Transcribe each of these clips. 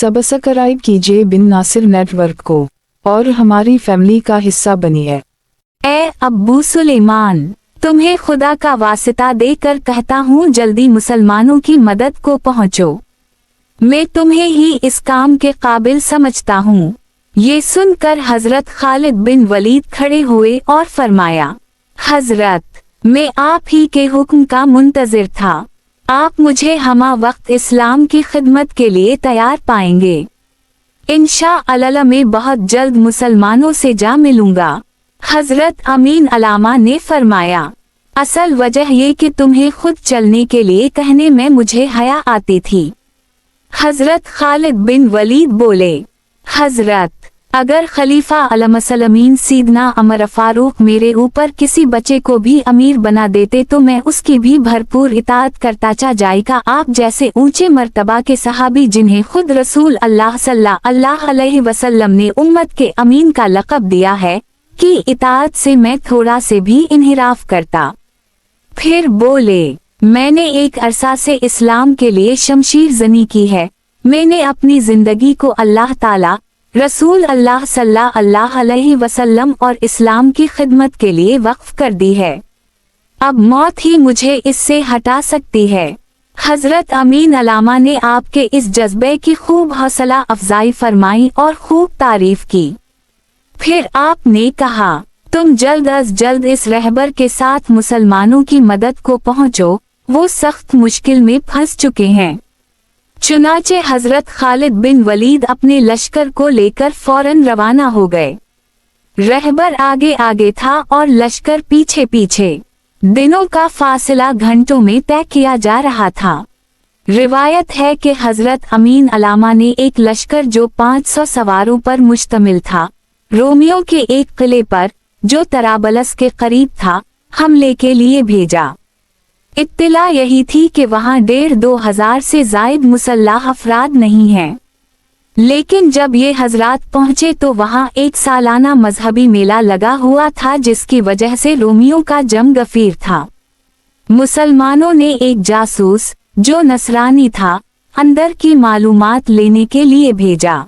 Subscribe कीजिए बिन Nasir network को और हमारी फैमिली का हिस्सा बनिए। ए अब्बू सुलेमान, तुम्हें खुदा का वास्ता देकर कहता हूँ, जल्दी मुसलमानों की मदद को पहुँचो। मैं तुम्हें ही इस काम के काबिल समझता हूँ। ये सुनकर हजरत खालिद बिन वलीद खड़े हुए और फरमाया, हजरत, मैं आप ही के हुक्म का मुंतजिर था। आप मुझे हमा वक्त इस्लाम की खिदमत के लिए तैयार पाएंगे। इंशाअल्लाह मैं बहुत जल्द मुसलमानों से जा मिलूंगा। हजरत अमीन अलामा ने फरमाया, असल वजह ये कि तुम्हें खुद चलने के लिए कहने में मुझे हया आती थी। हजरत खालिद बिन वलीद बोले, हजरत, अगर खलीफा अलमसलमीन सीदना अमर फारूक मेरे ऊपर किसी बच्चे को भी अमीर बना देते तो मैं उसकी भी भरपूर इताअत करता जाएगा। आप जैसे ऊंचे मर्तबा के सहाबी जिन्हें खुद रसूल अल्लाह सल्लल्लाहु अलैहि वसल्लम ने उम्मत के अमीन का लक़ब दिया है, कि इताअत से मैं थोड़ा से भी इन्हिराफ करता। फिर बोले, मैंने एक अरसा से इस्लाम के लिए शमशीर जनी की है। मैंने अपनी जिंदगी को अल्लाह ताला, रसूल अल्लाह सल्लल्लाहु अलैहि वसल्लम और इस्लाम की खिदमत के लिए वक्फ कर दी है। अब मौत ही मुझे इससे हटा सकती है। हजरत अमीन अलामा ने आपके इस जज्बे की खूब हौसला अफजाई फरमाई और खूब तारीफ की। फिर आपने कहा, तुम जल्द अज जल्द इस रहबर के साथ मुसलमानों की मदद को पहुँचो, वो सख्त मुश्किल में फंस चुके हैं। चुनाचे हजरत खालिद बिन वलीद अपने लश्कर को लेकर फौरन रवाना हो गए। रहबर आगे आगे था और लश्कर पीछे पीछे। दिनों का फासला घंटों में तय किया जा रहा था। रिवायत है कि हजरत अमीन अलामा ने एक लश्कर जो 500 सवारों पर मुश्तमिल था, रोमियो के एक किले पर जो तराबलस के करीब था, हमले के लिए भेजा। इत्तिला यही थी कि वहां 1,500 से जायद मुसल्लाह अफराद नहीं हैं। लेकिन जब ये हजरात पहुंचे तो वहां एक सालाना मजहबी मेला लगा हुआ था, जिसकी वजह से रोमियों का जम गफीर था। मुसलमानों ने एक जासूस जो नसरानी था अंदर की मालूमात लेने के लिए भेजा।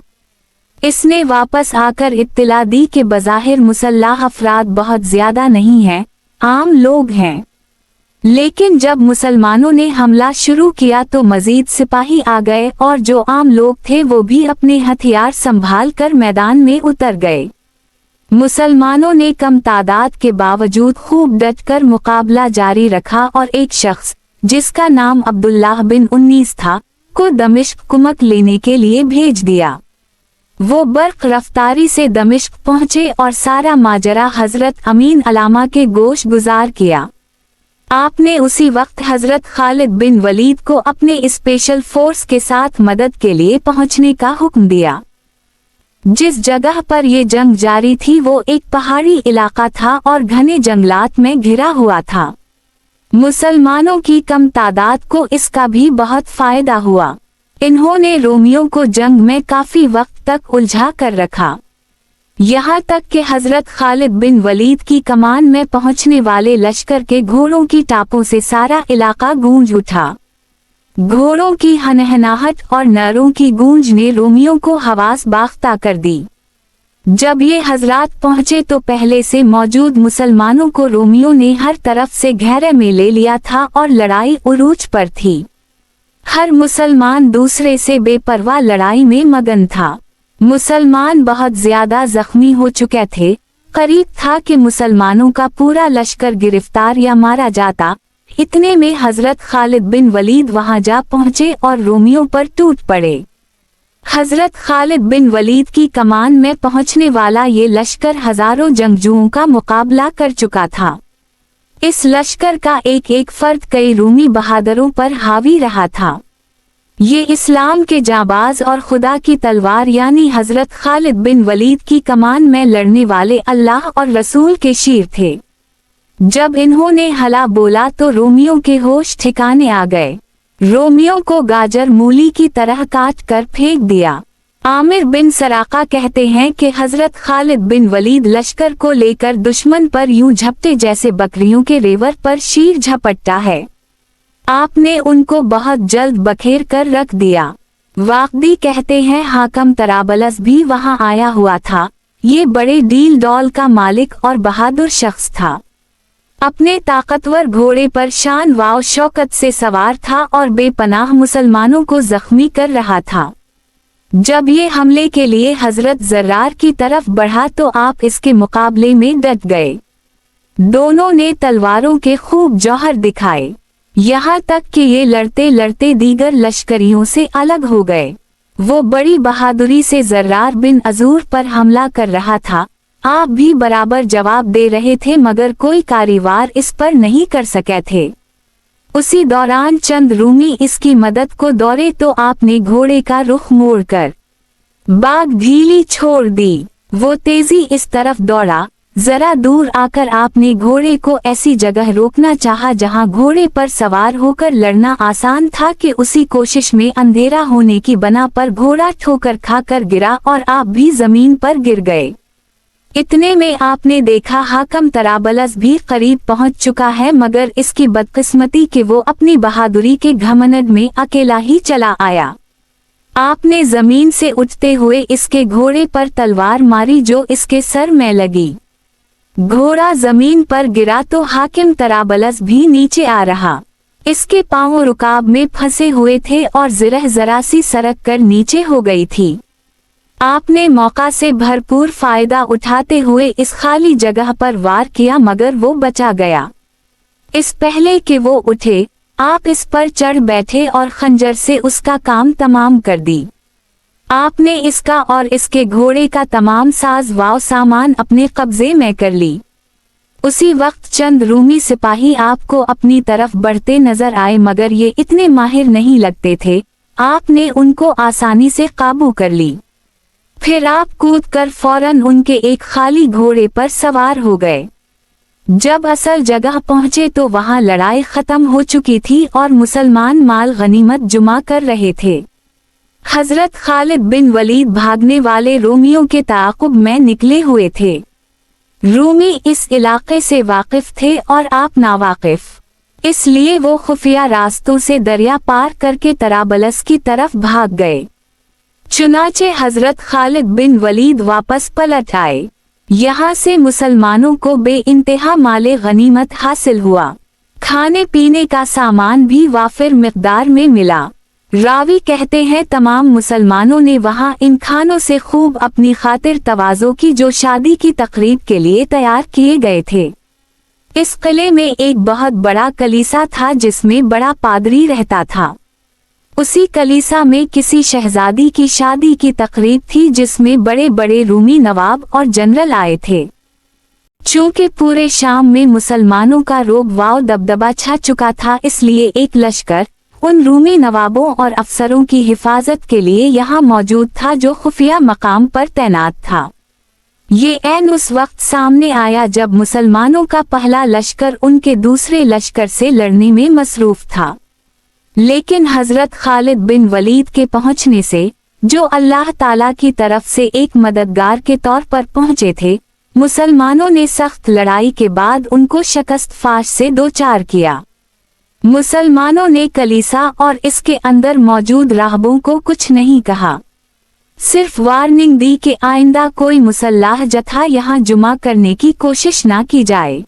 इसने वापस आकर इत्तिला दी कि बज़ाहिर मुसल्लाह अफराद बहुत ज्यादा नहीं हैं, आम लोग हैं। लेकिन जब मुसलमानों ने हमला शुरू किया तो मजीद सिपाही आ गए और जो आम लोग थे वो भी अपने हथियार संभाल कर मैदान में उतर गए। मुसलमानों ने कम तादाद के बावजूद खूब डटकर मुकाबला जारी रखा और एक शख्स जिसका नाम अब्दुल्लाह बिन उन्नीस था को दमिश्क कुमक लेने के लिए भेज दिया। वो बर्क रफ्तारी से दमिश्क पहुंचे और सारा माजरा हजरत अमीन अलामा के गोश गुजार किया। आपने उसी वक्त हजरत खालिद बिन वलीद को अपने स्पेशल फोर्स के साथ मदद के लिए पहुंचने का हुक्म दिया। जिस जगह पर ये जंग जारी थी वो एक पहाड़ी इलाका था और घने जंगलात में घिरा हुआ था। मुसलमानों की कम तादाद को इसका भी बहुत फायदा हुआ। इन्होंने रोमियों को जंग में काफी वक्त तक उलझा कर रखा, यहाँ तक कि हजरत खालिद बिन वलीद की कमान में पहुंचने वाले लश्कर के घोड़ों की टापों से सारा इलाका गूंज उठा। घोड़ों की हनहनाहट और नरों की गूंज ने रोमियों को हवास बाख्ता कर दी। जब ये हजरात पहुंचे तो पहले से मौजूद मुसलमानों को रोमियों ने हर तरफ से घेरे में ले लिया था और लड़ाई उरूज पर थी। हर मुसलमान दूसरे से बेपरवाह लड़ाई में मगन था। मुसलमान बहुत ज्यादा जख्मी हो चुके थे। करीब था कि मुसलमानों का पूरा लश्कर गिरफ्तार या मारा जाता। इतने में हजरत खालिद बिन वलीद वहां जा पहुंचे और रोमियों पर टूट पड़े। हजरत खालिद बिन वलीद की कमान में पहुंचने वाला ये लश्कर हजारों जंगजुओं का मुकाबला कर चुका था। इस लश्कर का एक एक फर्द कई रूमी बहादुरों पर हावी रहा था। ये इस्लाम के जाबाज और खुदा की तलवार यानी हजरत खालिद बिन वलीद की कमान में लड़ने वाले अल्लाह और रसूल के शीर थे। जब इन्होंने हला बोला तो रोमियों के होश ठिकाने आ गए। रोमियों को गाजर मूली की तरह काट कर फेंक दिया। आमिर बिन सराका कहते हैं कि हजरत खालिद बिन वलीद लश्कर को लेकर दुश्मन पर यूं झपटे जैसे बकरियों के रेवर पर शीर झपटता है। आपने उनको बहुत जल्द बखेर कर रख दिया। वाकदी कहते हैं हाकम तराबलस भी वहां आया हुआ था। ये बड़े डील डॉल का मालिक और बहादुर शख्स था। अपने ताकतवर घोड़े पर शान वाव शौकत से सवार था और बेपनाह मुसलमानों को जख्मी कर रहा था। जब ये हमले के लिए हजरत जर्रार की तरफ बढ़ा तो आप इसके मुकाबले में डट गए। दोनों ने तलवारों के खूब जौहर दिखाए, यहाँ तक कि ये लड़ते लड़ते दीगर लश्करियों से अलग हो गए। वो बड़ी बहादुरी से जर्रार बिन अजूर पर हमला कर रहा था। आप भी बराबर जवाब दे रहे थे मगर कोई कारीवार इस पर नहीं कर सके थे। उसी दौरान चंद रूमी इसकी मदद को दौड़े तो आपने घोड़े का रुख मोड़कर बाग ढीली छोड़ दी। वो तेजी इस तरफ दौड़ा। जरा दूर आकर आपने घोड़े को ऐसी जगह रोकना चाहा जहां घोड़े पर सवार होकर लड़ना आसान था कि उसी कोशिश में अंधेरा होने की बना पर घोड़ा ठोकर खाकर गिरा और आप भी जमीन पर गिर गए। इतने में आपने देखा हाकम तराबलस भी करीब पहुंच चुका है, मगर इसकी बदकिस्मती कि वो अपनी बहादुरी के घमंड में अकेला ही चला आया। आपने जमीन से उठते हुए इसके घोड़े पर तलवार मारी जो इसके सर में लगी। घोड़ा जमीन पर गिरा तो हाकिम तराबलस भी नीचे आ रहा। इसके पांव रुकाब में फंसे हुए थे और जिरह जरा सी सरक कर नीचे हो गई थी। आपने मौका से भरपूर फायदा उठाते हुए इस खाली जगह पर वार किया मगर वो बचा गया। इस पहले कि वो उठे आप इस पर चढ़ बैठे और खंजर से उसका काम तमाम कर दी। आपने इसका और इसके घोड़े का तमाम साज वाव सामान अपने कब्जे में कर ली। उसी वक्त चंद रूमी सिपाही आपको अपनी तरफ बढ़ते नजर आए मगर ये इतने माहिर नहीं लगते थे। आपने उनको आसानी से काबू कर ली। फिर आप कूदकर फौरन उनके एक खाली घोड़े पर सवार हो गए। जब असल जगह पहुंचे तो वहां लड़ाई खत्म हो चुकी थी और मुसलमान माल गनीमत जुमा कर रहे थे। हजरत खालिद बिन वलीद भागने वाले रोमियों के ताक़ुब में निकले हुए थे। रूमी इस इलाके से वाकिफ थे और आप नावाकिफ, इसलिए वो खुफिया रास्तों से दरिया पार करके तराबलस की तरफ भाग गए। चुनाचे हजरत खालिद बिन वलीद वापस पलट आए। यहाँ से मुसलमानों को बेइंतहा माले गनीमत हासिल हुआ। खाने पीने का सामान भी वाफिर मिकदार में मिला। रावी कहते हैं तमाम मुसलमानों ने वहाँ इन खानों से खूब अपनी खातिर तवाज़ो की जो शादी की तकरीब के लिए तैयार किए गए थे। इस किले में एक बहुत बड़ा कलीसा था जिसमें बड़ा पादरी रहता था। उसी कलीसा में किसी शहजादी की शादी की तकरीब थी जिसमें बड़े बड़े रूमी नवाब और जनरल आए थे। चूंकि पूरे शाम में मुसलमानों का रोब वाव दबदबा छा चुका था इसलिए एक लश्कर उन रूमी नवाबों और अफसरों की हिफाजत के लिए यहाँ मौजूद था जो खुफिया मकाम पर तैनात था। ये ऐन उस वक्त सामने आया जब मुसलमानों का पहला लश्कर उनके दूसरे लश्कर से लड़ने में मसरूफ था। लेकिन हजरत खालिद बिन वलीद के पहुंचने से, जो अल्लाह ताला की तरफ से एक मददगार के तौर पर पहुंचे थे, मुसलमानों ने सख्त लड़ाई के बाद उनको शिकस्त फाश से दो चार किया। मुसलमानों ने कलीसा और इसके अंदर मौजूद राहबों को कुछ नहीं कहा, सिर्फ वार्निंग दी कि आइंदा कोई मुसल्लाह जथा यहाँ जुमा करने की कोशिश ना की जाए।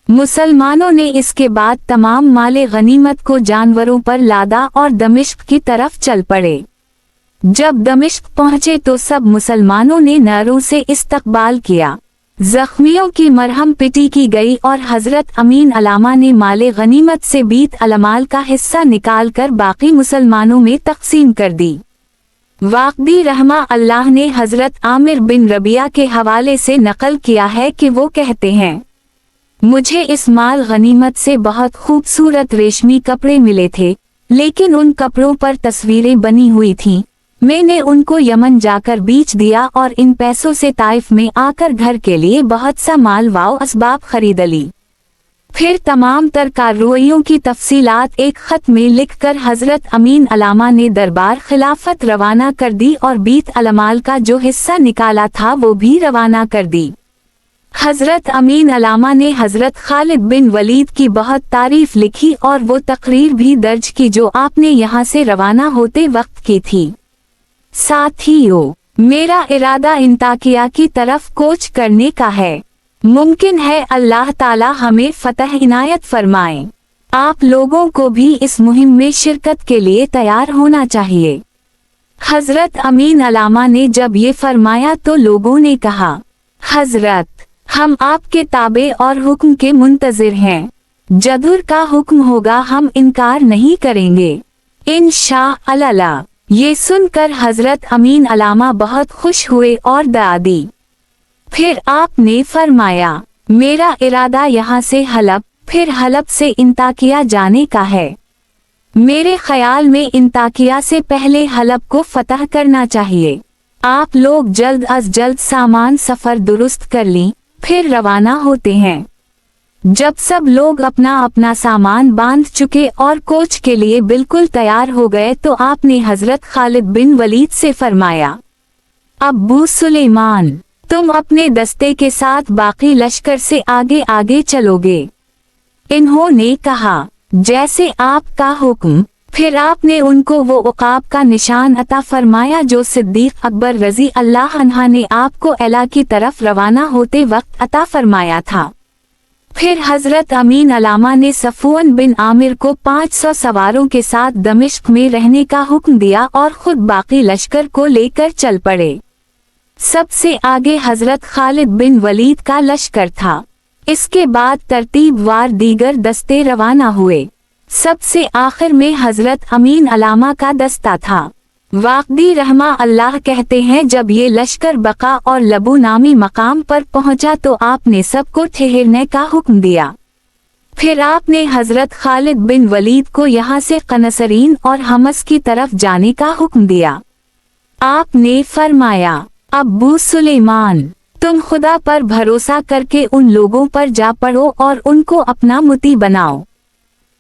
मुसलमानों ने इसके बाद तमाम माले गनीमत को जानवरों पर लादा और दमिश्क की तरफ चल पड़े। जब दमिश्क पहुंचे तो सब मुसलमानों ने नारों से इस्तकबाल किया। जख्मियों की मरहम पिटी की गई और हजरत अमीन अलामा ने माले गनीमत से बीत अलमाल का हिस्सा निकालकर बाकी मुसलमानों में तकसीम कर दी। वाकदी रहमा अल्लाह ने हजरत आमिर बिन रबिया के हवाले से नकल किया है कि वो कहते हैं, मुझे इस माल गनीमत से बहुत खूबसूरत रेशमी कपड़े मिले थे, लेकिन उन कपड़ों पर तस्वीरें बनी हुई थीं। मैंने उनको यमन जाकर बेच दिया और इन पैसों से ताइफ में आकर घर के लिए बहुत सा माल वाव असबाब खरीद ली। फिर तमाम तर कार्रवाइयों की तफसीलात एक खत में लिखकर हजरत अमीन अलामा ने दरबार खिलाफत रवाना कर दी और बीत अलमाल का जो हिस्सा निकाला था वो भी रवाना कर दी। हजरत अमीन अलामा ने हजरत खालिद बिन वलीद की बहुत तारीफ लिखी और वो तकरीर भी दर्ज की जो आपने यहाँ से रवाना होते वक्त की थी। साथियों, मेरा इरादा इंताकिया की तरफ कोच करने का है। मुमकिन है अल्लाह ताला हमें फतह इनायत फरमाए। आप लोगों को भी इस मुहिम में शिरकत के लिए तैयार होना चाहिए। हजरत अमीन अलामा ने जब ये फरमाया तो लोगों ने कहा, हजरत, हम आपके ताबे और हुक्म के मुंतजिर हैं। जदुर का हुक्म होगा हम इनकार नहीं करेंगे इंशाअल्लाह। ये सुनकर हजरत अमीन अलामा बहुत खुश हुए और दुआ दी। फिर आपने फरमाया, मेरा इरादा यहाँ से हलब फिर हलब से इंताकिया जाने का है। मेरे ख्याल में इंताकिया से पहले हलब को फतह करना चाहिए। आप लोग जल्द अज जल्द सामान सफर दुरुस्त कर ली, फिर रवाना होते हैं। जब सब लोग अपना अपना सामान बांध चुके और कोच के लिए बिल्कुल तैयार हो गए तो आपने हजरत खालिद बिन वलीद से फरमाया, अब्बू सुलेमान, तुम अपने दस्ते के साथ बाकी लश्कर से आगे आगे चलोगे। इन्होंने कहा, जैसे आपका हुक्म। फिर आपने उनको वो उकाब का निशान अता फरमाया जो सिद्दीक अकबर रजी अल्लाह अन्हा ने आपको एला की तरफ रवाना होते वक्त अता फरमाया था। फिर हजरत अमीन अलामा ने सफुअन बिन आमिर को 500 सवारों के साथ दमिश्क में रहने का हुक्म दिया और खुद बाकी लश्कर को लेकर चल पड़े। सबसे आगे हजरत खालिद बिन वलीद का लश्कर था। इसके बाद तरतीबवार दीगर दस्ते रवाना हुए। सबसे आखिर में हजरत अमीन अलामा का दस्ता था। वाक़दी रहमा अल्लाह कहते हैं, जब ये लश्कर बका और लबू नामी मकाम पर पहुंचा तो आपने सबको ठहरने का हुक्म दिया। फिर आपने हजरत खालिद बिन वलीद को यहाँ से कनसरीन और हमस की तरफ जाने का हुक्म दिया। आपने फरमाया, अब्बू सुलेमान, तुम खुदा पर भरोसा करके उन लोगों पर जा पड़ो और उनको अपना मुती बनाओ।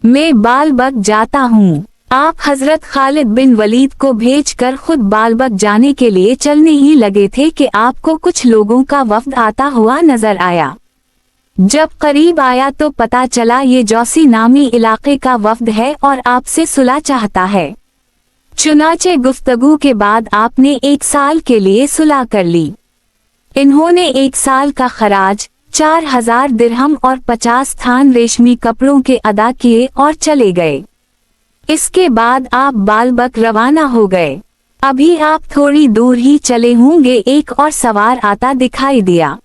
मैं बालबक जाता हूँ। आप हजरत खालिद बिन वलीद को भेजकर खुद बालबक जाने के लिए चलने ही लगे थे कि आपको कुछ लोगों का वफ्द आता हुआ नजर आया। जब करीब आया तो पता चला ये जौसी नामी इलाके का वफ्द है और आपसे सुलह चाहता है। चुनाचे गुफ्तगू के बाद आपने 1 साल के लिए सुलह कर ली। इन्होंने 1 साल का खराज 4000 दिरहम और 50 थान रेशमी कपड़ों के अदा किए और चले गए। इसके बाद आप बालबक रवाना हो गए। अभी आप थोड़ी दूर ही चले होंगे, एक और सवार आता दिखाई दिया।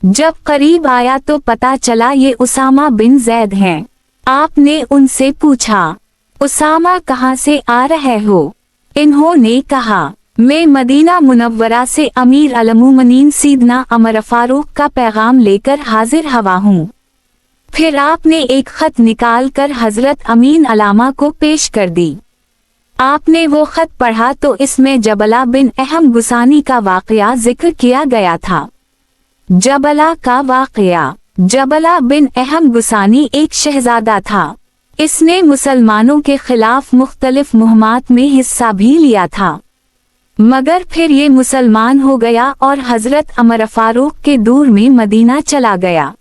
जब करीब आया तो पता चला ये उसामा बिन जैद हैं। आपने उनसे पूछा, उसामा कहाँ से आ रहे हो? इन्होंने कहा, मैं मदीना मुनव्वरा से अमीर अलमुमनीन सीदना अमर फारूक का पैगाम लेकर हाजिर हवा हूँ। फिर आपने एक खत निकाल कर हजरत अमीन अलामा को पेश कर दी। आपने वो खत पढ़ा तो इसमें जबला बिन अहम गुसानी का वाकया जिक्र किया गया था। जबला का वाकया। जबला बिन अहम गुसानी एक शहजादा था। इसने मुसलमानों के खिलाफ मुख्तलिफ मुहिमात में हिस्सा भी लिया था, मगर फिर ये मुसलमान हो गया और हजरत अमर फारूक के दूर में मदीना चला गया।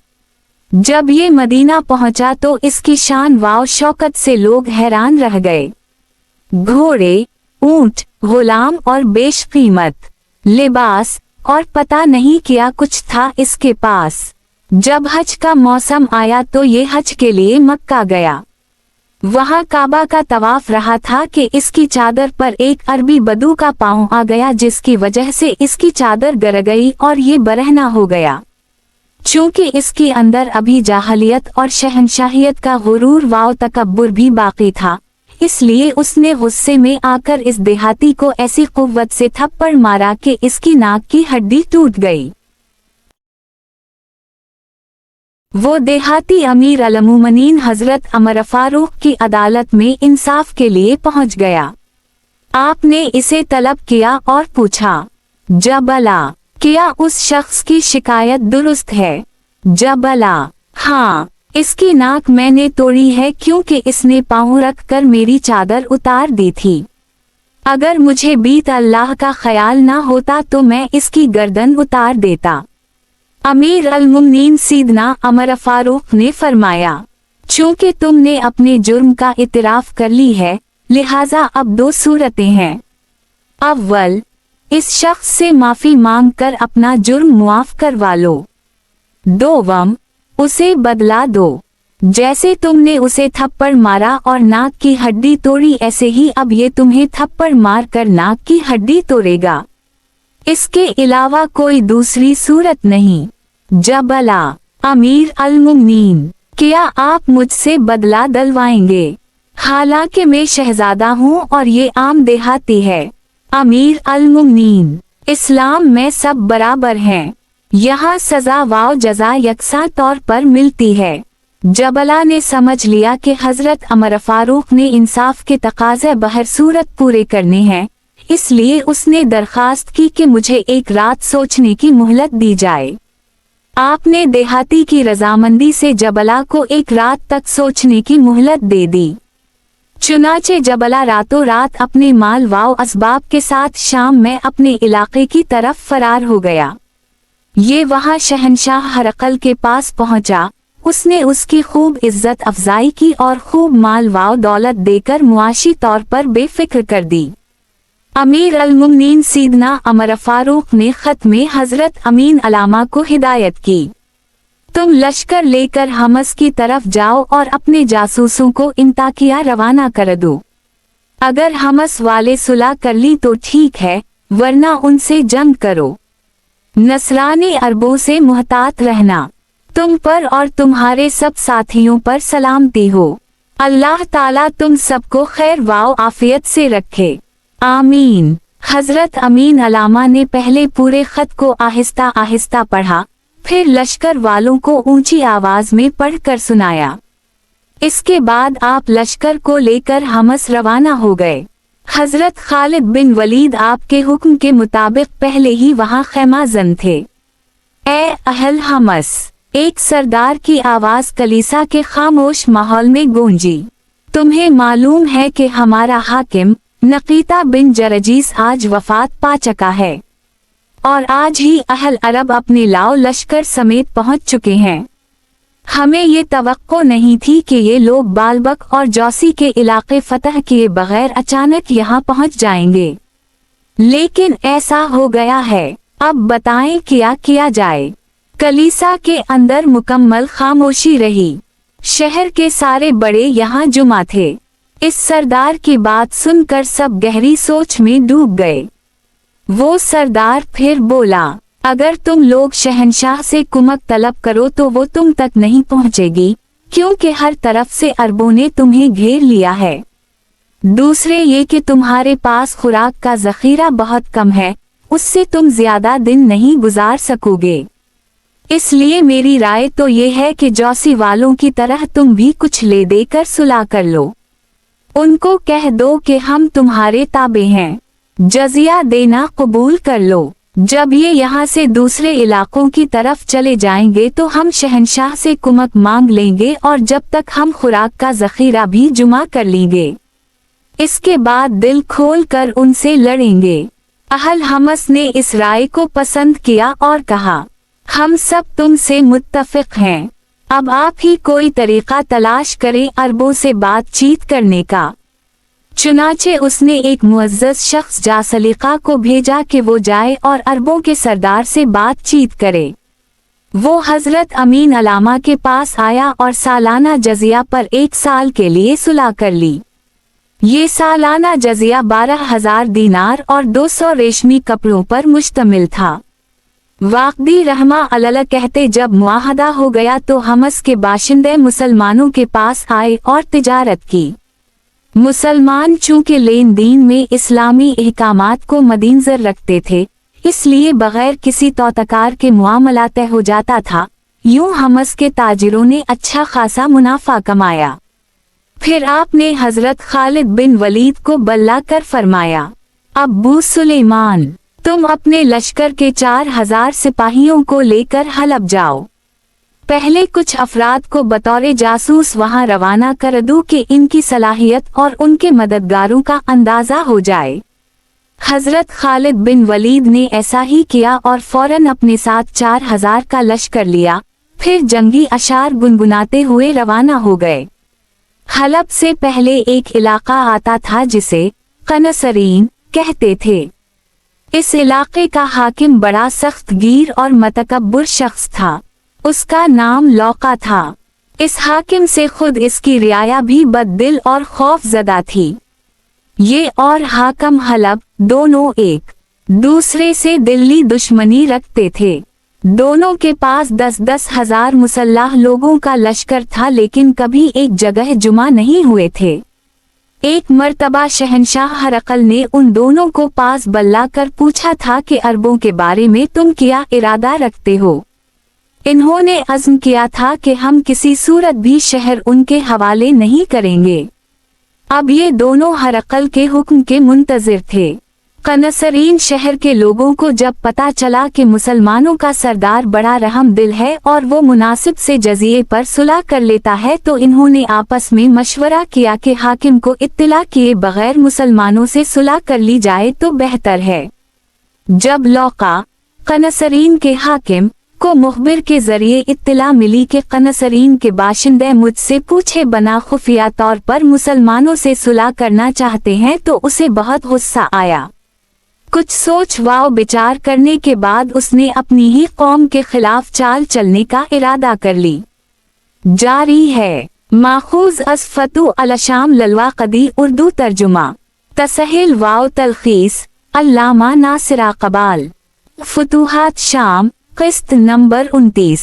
जब ये मदीना पहुंचा तो इसकी शान वाव शौकत से लोग हैरान रह गए। घोड़े, ऊंट, गुलाम और बेशकीमत लिबास और पता नहीं क्या कुछ था इसके पास। जब हज का मौसम आया तो ये हज के लिए मक्का गया। वहाँ काबा का तवाफ रहा था कि इसकी चादर पर एक अरबी बदू का पाँव आ गया, जिसकी वजह से इसकी चादर गर गई और ये बरहना हो गया। चूंकि इसके अंदर अभी जाहलियत और शहनशाहियत का गुरूर वाव तकब्बुर भी बाकी था, इसलिए उसने गुस्से में आकर इस देहाती को ऐसी कुव्वत से थप्पड़ मारा कि इसकी नाक की हड्डी टूट गई। वो देहाती अमीर अलमुमनीन हजरत अमर फारूक की अदालत में इंसाफ के लिए पहुंच गया। आपने इसे तलब किया और पूछा, जबला, क्या उस शख्स की शिकायत दुरुस्त है? जबला, हाँ, इसकी नाक मैंने तोड़ी है क्योंकि इसने पाँव रख कर मेरी चादर उतार दी थी। अगर मुझे बीत अल्लाह का ख्याल ना होता तो मैं इसकी गर्दन उतार देता। अमीर अल-मुमिनीन सीदना अमर फारूक ने फरमाया, चूंकि तुमने अपने जुर्म का इतराफ कर ली है, लिहाजा अब दो सूरतें हैं। अव्वल, इस शख्स से माफी मांग कर अपना जुर्म मुआफ करवा लो। दोवम, उसे बदला दो। जैसे तुमने उसे थप्पड़ मारा और नाक की हड्डी तोड़ी, ऐसे ही अब ये तुम्हें थप्पड़ मार कर नाक की हड्डी तोड़ेगा। इसके अलावा कोई दूसरी सूरत नहीं। जबला, अमीर अल-मुमिनीन, क्या आप मुझसे बदला दिलवाएंगे? हालांकि मैं शहजादा हूँ और ये आम देहाती है। अमीर अल-मुमिनीन, इस्लाम में सब बराबर हैं। यहाँ सजा व जजा यकसा तौर पर मिलती है। जबला ने समझ लिया कि हजरत अमर फारूक ने इंसाफ के तकाज़े बहर सूरत पूरे करने हैं, इसलिए उसने दरखास्त की कि मुझे एक रात सोचने की मोहलत दी जाए। आपने देहाती की रजामंदी से जबला को एक रात तक सोचने की मोहलत दे दी। चुनाचे जबला रातों रात अपने माल व असबाब के साथ शाम में अपने इलाके की तरफ फरार हो गया। ये वहाँ शहनशाह हरकल के पास पहुँचा। उसने उसकी खूब इज्जत अफजाई की और खूब माल व दौलत देकर मुआशी तौर पर बेफिक्र कर दी। अमीर अल-मुमिनीन सीदना अमर फारूक ने खत में हजरत अमीन अलामा को हिदायत की, तुम लश्कर लेकर हमस की तरफ जाओ और अपने जासूसों को इंताकिया रवाना कर दो। अगर हमस वाले सुलह कर ली तो ठीक है, वरना उनसे जंग करो। नसरानी अरबों से मुहतात रहना। तुम पर और तुम्हारे सब साथियों पर सलामती हो। अल्लाह ताला तुम सबको खैर व आफियत से रखे। आमीन। हजरत अमीन अलामा ने पहले पूरे खत को आहिस्ता आहिस्ता पढ़ा, फिर लश्कर वालों को ऊंची आवाज में पढ़कर सुनाया। इसके बाद आप लश्कर को लेकर हमस रवाना हो गए। हजरत खालिद बिन वलीद आपके हुक्म के मुताबिक पहले ही वहां खैमाजन थे। ए अहल हमस, एक सरदार की आवाज कलीसा के खामोश माहौल में गूंजी, तुम्हें मालूम है कि हमारा हाकिम नकीता बिन जरजीस आज वफात पा चुका है और आज ही अहल अरब अपने लाओ लश्कर समेत पहुंच चुके हैं। हमें ये तवक्को नहीं थी कि ये लोग बालबक और जौसी के इलाके फतह किए बगैर अचानक यहाँ पहुंच जाएंगे, लेकिन ऐसा हो गया है। अब बताएं क्या किया जाए। कलीसा के अंदर मुकम्मल खामोशी रही। शहर के सारे बड़े यहाँ जुमा थे। इस सरदार की बात सुनकर सब गहरी सोच में डूब गए। वो सरदार फिर बोला, अगर तुम लोग शहनशाह से कुमक तलब करो तो वो तुम तक नहीं पहुंचेगी, क्योंकि हर तरफ से अरबों ने तुम्हें घेर लिया है। दूसरे ये कि तुम्हारे पास खुराक का जखीरा बहुत कम है, उससे तुम ज्यादा दिन नहीं गुजार सकोगे। इसलिए मेरी राय तो ये है कि जौसी वालों की तरह तुम भी कुछ ले देकर सुलह कर लो। उनको कह दो कि हम तुम्हारे ताबे हैं, जजिया देना कबूल कर लो। जब ये यहाँ से दूसरे इलाकों की तरफ चले जाएंगे तो हम शहनशाह से कुमक मांग लेंगे और जब तक हम खुराक का जखीरा भी जुमा कर लेंगे, इसके बाद दिल खोल कर उनसे लड़ेंगे। अहल हमस ने इस राय को पसंद किया और कहा, हम सब तुमसे मुत्तफिक हैं। अब आप ही कोई तरीका तलाश करें अरबों से बातचीत करने का। चुनाचे उसने एक मुअज़्ज़ज़ शख्स जासलीका को भेजा कि वो जाए और अरबों के सरदार से बातचीत करे। वो हजरत अमीन अलामा के पास आया और सालाना जजिया पर 1 साल के लिए सुलह कर ली। ये सालाना जजिया 12,000 दीनार और 200 रेशमी कपड़ों पर मुश्तमिल था। वाक़दी रहमा अल्लाह कहते, जब मुआहदा हो गया तो हमस के बाशिंदे मुसलमानों के पास आए और तिजारत की। मुसलमान चूंकि लेन देन में इस्लामी अहकामात को मद्देनज़र रखते थे, इसलिए बगैर किसी तौतकार के मुआमला तय हो जाता था। यूं हमस के ताजिरों ने अच्छा खासा मुनाफा कमाया। फिर आपने हजरत खालिद बिन वलीद को बल्ला कर फरमाया, अब्बू सुलेमान, तुम अपने लश्कर के 4,000 सिपाहियों को लेकर हलब जाओ। पहले कुछ अफराद को बतौर जासूस वहां रवाना कर दो कि इनकी सलाहियत और उनके मददगारों का अंदाजा हो जाए। हजरत खालिद बिन वलीद ने ऐसा ही किया और फौरन अपने साथ 4000 का लश्कर लिया, फिर जंगी अशार गुनगुनाते हुए रवाना हो गए। हलब से पहले एक इलाका आता था जिसे कनसरीन कहते थे। इस इलाके का हाकिम बड़ा सख्त गिर और मतकब्बर शख्स था। उसका नाम लौका था। इस हाकिम से खुद इसकी रियाया भी बददिल और खौफजदा थी। ये और हाकम हलब दोनों एक दूसरे से दिल्ली दुश्मनी रखते थे। दोनों के पास 10-10 हजार मुसल्लाह लोगों का लश्कर था, लेकिन कभी एक जगह जुमा नहीं हुए थे। एक मर्तबा शहंशाह हरकल ने उन दोनों को पास बल्ला कर पूछा था कि अरबों के बारे में तुम क्या इरादा रखते हो। इन्होंने अज़्म किया था कि हम किसी सूरत भी शहर उनके हवाले नहीं करेंगे। अब ये दोनों हरकल के हुक्म के मुंतजिर थे। कनसरीन शहर के लोगों को जब पता चला कि मुसलमानों का सरदार बड़ा रहम दिल है और वो मुनासिब से जजिए पर सुलह कर लेता है, तो इन्होंने आपस में मशवरा किया कि हाकिम को इत्तला किए बगैर मुसलमानों से सुलह कर ली जाए तो बेहतर है। जब लौका कनसरीन के हाकिम को मुखबिर के जरिए इत्तला मिली कि कनसरीन के बाशिंदे मुझसे पूछे बना खुफिया तौर पर मुसलमानों से सुलह करना चाहते हैं, तो उसे बहुत गुस्सा आया। कुछ सोच व विचार करने के बाद उसने अपनी ही कौम के खिलाफ चाल चलने का इरादा कर ली। जारी है माखूज अस फतू अलशाम ललवा कदी उर्दू तर्जुमा तसहिल वाव तलखीस अल्लामा नासिर कबाल फुतूहात शाम किस्त नंबर 29।